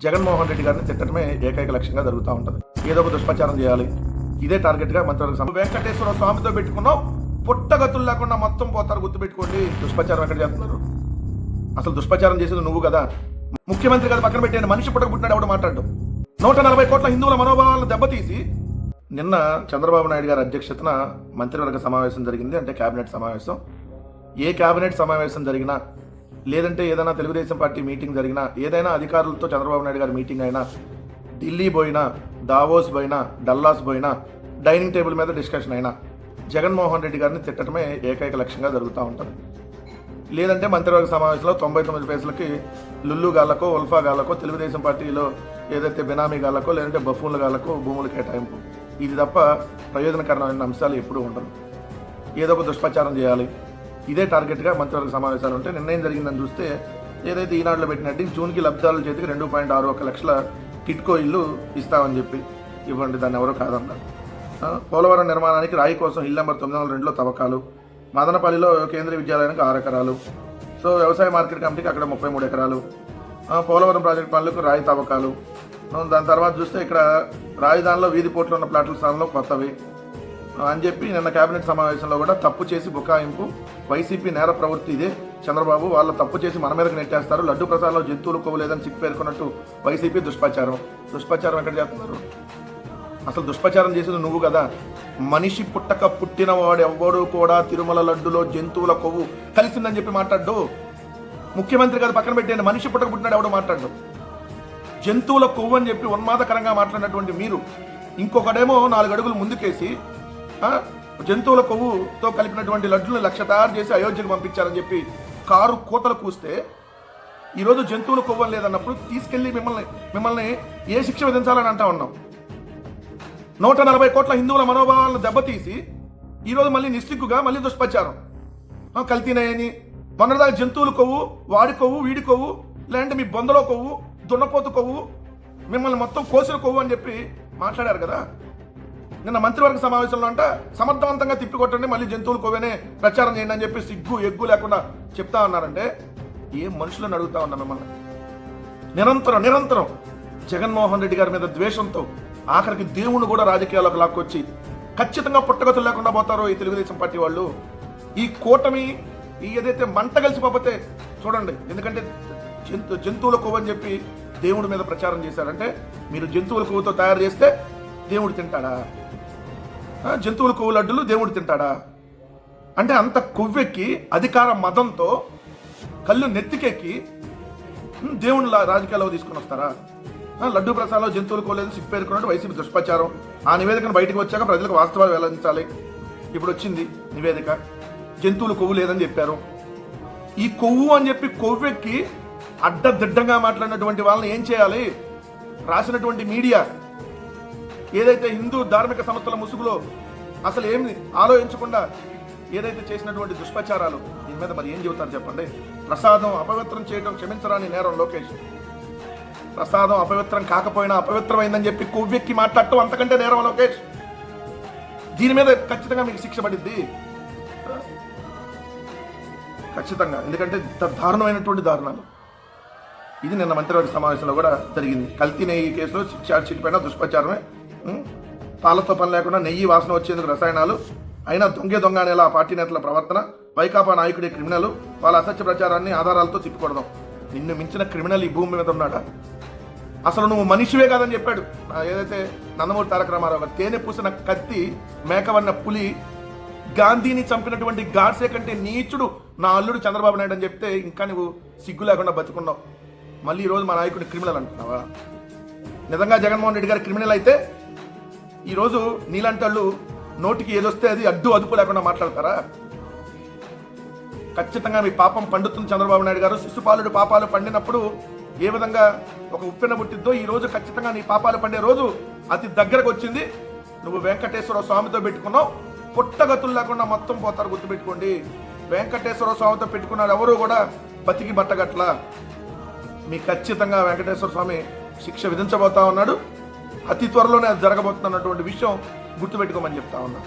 జగన్మోహన్ రెడ్డి గారిని తిట్టడమే ఏకైక లక్ష్యంగా జరుగుతూ ఉంటుంది. ఏదో ఒక దుష్ప్రచారం చేయాలి, ఇదే టార్గెట్గా మంత్రివర్గ వెంకటేశ్వర స్వామితో పెట్టుకున్నాం, పుట్టగతులు లేకుండా మొత్తం పోతారు. గుర్తుపెట్టుకోండి, దుష్ప్రచారం ఎక్కడ చేస్తున్నారు? అసలు దుష్ప్రచారం చేసేది నువ్వు కదా, ముఖ్యమంత్రి కదా. పక్కన పెట్టేయండి, మనిషి పుట్టక పుట్టినాడు ఎవడు మాట్లాడు. 140 కోట్ల హిందువుల మనోభావాలను దెబ్బతీసి నిన్న చంద్రబాబు నాయుడు గారి అధ్యక్షతన మంత్రివర్గ సమావేశం జరిగింది. అంటే కేబినెట్ సమావేశం. ఏ కేబినెట్ సమావేశం జరిగినా, లేదంటే ఏదైనా తెలుగుదేశం పార్టీ మీటింగ్ జరిగినా, ఏదైనా అధికారులతో చంద్రబాబు నాయుడు గారి మీటింగ్ అయినా, ఢిల్లీ పోయినా, దావోస్ పోయినా, డల్లాస్ పోయినా, డైనింగ్ టేబుల్ మీద డిస్కషన్ అయినా జగన్మోహన్ రెడ్డి గారిని తిట్టడమే ఏకైక లక్ష్యంగా జరుగుతూ ఉంటుంది. లేదంటే మంత్రివర్గ సమావేశంలో 99 పేజీలకి లుల్లు గాళ్లకో, ఉల్ఫా గాళ్లకో, తెలుగుదేశం పార్టీలో ఏదైతే బినామీ గాళ్లకో, లేదంటే బఫూన్ల గాళ్లకో భూములు కేటాయింపు, ఇది తప్ప ప్రయోజనకరమైన అంశాలు ఎప్పుడూ ఉండవు. ఏదో ఒక దుష్ప్రచారం చేయాలి, ఇదే టార్గెట్గా మంత్రివర్గ సమావేశాలు ఉంటే నిర్ణయం జరిగిందని చూస్తే, ఏదైతే ఈనాడులో పెట్టినట్టు జూన్కి లబ్ధారుల చేతికి 2.61 లక్షల టిట్కో ఇల్లు ఇస్తామని చెప్పి ఇవ్వండి, దాన్ని ఎవరో కాదన్నారు. పోలవరం నిర్మాణానికి రాయి కోసం ఇల్లు నెంబర్ 902లో తవ్వకాలు, మదనపల్లిలో కేంద్రీయ విద్యాలయానికి 6 ఎకరాలు, సో వ్యవసాయ మార్కెట్ కమిటీకి అక్కడ 33 ఎకరాలు, పోలవరం ప్రాజెక్టు పనులకు రాయి తవ్వకాలు. దాని తర్వాత చూస్తే ఇక్కడ రాజధానిలో వీధి పోట్లు ఉన్న ప్లాట్ల స్థానంలో కొత్తవి అని చెప్పి నిన్న కేబినెట్ సమావేశంలో కూడా తప్పు చేసి బుకాయింపు, వైసీపీ నేర ప్రవృత్తి ఇదే. చంద్రబాబు వాళ్ళు తప్పు చేసి మన మీదకి నెట్టేస్తారు, లడ్డు ప్రసాదంలో జంతువులు కొవ్వలేదని సిక్కు పేర్కొన్నట్టు వైసీపీ దుష్ప్రచారం ఎక్కడ చేస్తున్నారు? అసలు దుష్ప్రచారం చేసేది నువ్వు కదా. మనిషి పుట్టక పుట్టిన వాడు ఎవ్వడూ కూడా తిరుమల లడ్డులో జంతువుల కొవ్వు కలిసిందని చెప్పి మాట్లాడు. ముఖ్యమంత్రి కదా, పక్కన పెట్టేయండి, మనిషి పుట్టక పుట్టినాడు ఎవడో మాట్లాడు. జంతువుల కొవ్వు అని చెప్పి ఉన్మాదకరంగా మాట్లాడినటువంటి మీరు, ఇంకొకడేమో 4 అడుగులు ముందుకేసి జంతువుల కొవ్వుతో కలిపినటువంటి లడ్డులను 1,00,000 తయారు చేసి అయోధ్యకు పంపించారని చెప్పి కారు కోతలు కూస్తే, ఈరోజు జంతువుల కొవ్వు లేదన్నప్పుడు తీసుకెళ్లి మిమ్మల్ని ఏ శిక్ష విధించాలని అంటా ఉన్నాం. 140 కోట్ల హిందువుల మనోభావాలను దెబ్బతీసి ఈరోజు మళ్ళీ నిస్సిగ్గుగా మళ్ళీ దుష్ప్రచారం, కల్తీనాయని. మొన్నటిదాకా జంతువుల కొవ్వు, వాడి కొవ్వు, వీడి కొవ్వు, లేదంటే మీ బొందలో కొవ్వు, దున్నపోతు కొవ్వు, మిమ్మల్ని మొత్తం కోసిన కొవ్వు అని చెప్పి మాట్లాడారు కదా. నిన్న మంత్రివర్గ సమావేశంలో అంటే సమర్థవంతంగా తిప్పికొట్టండి, మళ్ళీ జంతువుల కొవ్వేనే ప్రచారం చేయండి అని చెప్పి సిగ్గు ఎగ్గు లేకుండా చెప్తా ఉన్నారంటే ఏ మనుషులను అడుగుతా ఉన్నా మిమ్మల్ని. నిరంతరం జగన్మోహన్ రెడ్డి గారి మీద ద్వేషంతో ఆఖరికి దేవుణ్ణి కూడా రాజకీయాలకు లాక్కొచ్చి ఖచ్చితంగా పుట్టగతులు లేకుండా పోతారో ఈ తెలుగుదేశం పార్టీ వాళ్ళు. ఈ కూటమి ఈ ఏదైతే మంట కలిసిపోతే చూడండి. ఎందుకంటే జంతువుల కొవ్వు అని చెప్పి దేవుడి మీద ప్రచారం చేశారంటే, మీరు జంతువుల కొవ్వుతో తయారు చేస్తే దేవుడు తింటాడా? జంతువుల కొవ్వు లడ్డులు దేవుడు తింటాడా? అంటే అంత కొవ్వెక్కి అధికార మదంతో కళ్ళు నెత్తికెక్కి దేవుని రాజకీయాల్లో తీసుకుని వస్తారా? లడ్డు ప్రసాదంలో జంతువులు కోలేదు సిక్కు పేర్కొన్నట్టు వైసీపీ దుష్ప్రచారం. ఆ నివేదికను బయటకు వచ్చాక ప్రజలకు వాస్తవాలు వెల్లడించాలి. ఇప్పుడు వచ్చింది నివేదిక, జంతువులు కొవ్వు లేదని చెప్పారు. ఈ కొవ్వు అని చెప్పి కొవ్వెక్కి అడ్డదిడ్డంగా మాట్లాడినటువంటి వాళ్ళని ఏం చేయాలి? రాసినటువంటి మీడియా ఏదైతే హిందూ ధార్మిక సంస్థల ముసుగులో అసలు ఏమి ఆలోచించకుండా ఏదైతే చేసినటువంటి దుష్ప్రచారాలు, దీని మీద మరి ఏం చెబుతారు చెప్పండి? ప్రసాదం అపవిత్రం చేయడం క్షమించరాని నేరం లోకేష్. ప్రసాదం అపవిత్రం కాకపోయినా అపవిత్రమైందని చెప్పి కొవ్వెక్కి మాట్లాడటం అంతకంటే నేరం లోకేష్. దీని మీద ఖచ్చితంగా మీకు శిక్ష పడిద్ది, ఖచ్చితంగా. ఎందుకంటే దారుణమైనటువంటి దారుణాలు. ఇది నిన్న మంత్రివర్గ సమావేశంలో కూడా జరిగింది. కల్తీ నెయ్యి కేసులో ఛార్జ్ షీట్ పైన దుష్ప్రచారమే. పాలతో పని లేకుండా నెయ్యి వాసన వచ్చేందుకు రసాయనాలు, అయినా దొంగ అనేలా ఆ పార్టీ నేతల ప్రవర్తన, వైకాపా నాయకుడి క్రిమినల్, వాళ్ళ అసత్య ప్రచారాన్ని ఆధారాలతో తిప్పికొడదాం. నిన్ను మించిన క్రిమినల్ ఈ భూమి మీద ఉన్నాడా? అసలు నువ్వు మనిషివే కాదని చెప్పాడు ఏదైతే నందమూరి తారక రామారావు గారు. తేనె పూసిన కత్తి, మేకవన్న పులి, గాంధీని చంపినటువంటి గాడ్సే కంటే నీచుడు నా అల్లుడు చంద్రబాబు నాయుడు అని చెప్తే ఇంకా నువ్వు సిగ్గు లేకుండా బతుకున్నావు. మళ్ళీ ఈరోజు మా నాయకుడిని క్రిమినల్ అంటున్నావా? నిజంగా జగన్మోహన్ రెడ్డి గారు క్రిమినల్ అయితే ఈరోజు నీలాంటి వాళ్ళు నోటికి ఏదొస్తే అది అదుపు లేకుండా మాట్లాడతారా? ఖచ్చితంగా మీ పాపం పండుతుంది చంద్రబాబు నాయుడు గారు. శిశుపాలుడు పాపాలు పండినప్పుడు ఏ విధంగా ఒక ఉప్పెన పుట్టిద్దో, ఈ రోజు ఖచ్చితంగా నీ పాపాలు పండే రోజు అతి దగ్గరకు వచ్చింది. నువ్వు వెంకటేశ్వర స్వామితో పెట్టుకున్నావు, పుట్టగతులు లేకుండా మొత్తం పోతారు. గుర్తుపెట్టుకోండి, వెంకటేశ్వర స్వామితో పెట్టుకున్నారు ఎవరు కూడా బతికి బట్టగట్ల. మీ ఖచ్చితంగా వెంకటేశ్వర స్వామి శిక్ష విధించబోతా ఉన్నాడు. అతి త్వరలోనే అది జరగబోతున్నటువంటి విషయం గుర్తుపెట్టుకోమని చెప్తా ఉన్నా.